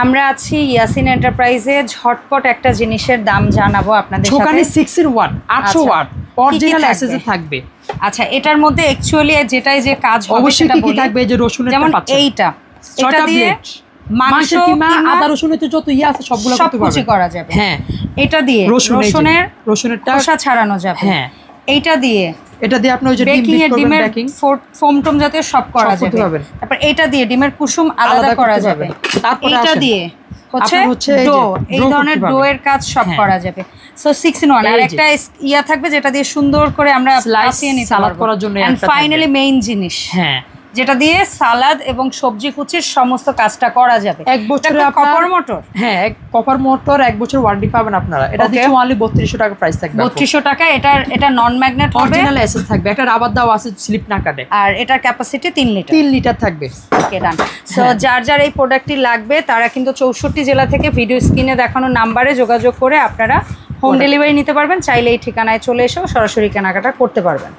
আমরা আছি ইয়াসিন এন্টারপ্রাইজে। ঝটপট একটা জিনিসের দাম জানাবো আপনাদের সাথে। ছোকানি 6 in 1 800 ওয়াট অরিজিনাল এসএসএ থাকবে। আচ্ছা, এটার মধ্যে অ্যাকচুয়ালি যেটাই যে কাজ হবে অবশ্যই কি থাকবে, যে রসুনের যেমন এইটা, এটা দিয়ে মাংস কিংবা আদা রসুনের যত আছে সবগুলো করতে করা যাবে। হ্যাঁ, এটা দিয়ে রসুনের খোসা ছাড়ানো যাবে। হ্যাঁ, এইটা দিয়ে আপনি ওই যে ডিমের ফোম টোম জাতীয় সব করা যাবে। তারপর এটা দিয়ে ডিমের কুসুম আলাদা করা যাবে। তারপর এটা দিয়ে হচ্ছে ডো, এই ধরনের ডো এর কাজ সব করা যাবে। So 6 in 1। আর একটা ইয়া থাকবে যেটা দিয়ে সুন্দর করে আমরা পাসিয়ে নিতে সালাদ করার জন্য। এন্ড ফাইনালি মেইন জিনিস, হ্যাঁ, যেটা দিয়ে সালাদ এবং সবজি কুচির সমস্ত কাজটা করা যাবে। 1 বছরের কপার মোটর। হ্যাঁ, কপার মোটর 1 বছর ওয়ারেন্টি পাবেন আপনারা। এটা দিচ্ছি অনলি 3200 টাকা প্রাইস থাকবে। 3200 টাকা। এটা নন ম্যাগনেট হবে, অরিজিনাল এসএস থাকবে। একটা রাবার দাও আছে, স্লিপ না কাটে। আর এটার ক্যাপাসিটি 3 লিটার। 3 লিটার থাকবে। ওকে, ডান। সো যার এই প্রোডাক্টটি লাগবে তারা কিন্তু 64 জেলা থেকে ভিডিও স্ক্রিনে দেখানো নাম্বারে যোগাযোগ করে আপনারা হোম ডেলিভারি নিতে পারবেন। চাইলে এই ঠিকানায় চলে এসেও সরাসরি কেনাকাটা করতে পারবেন।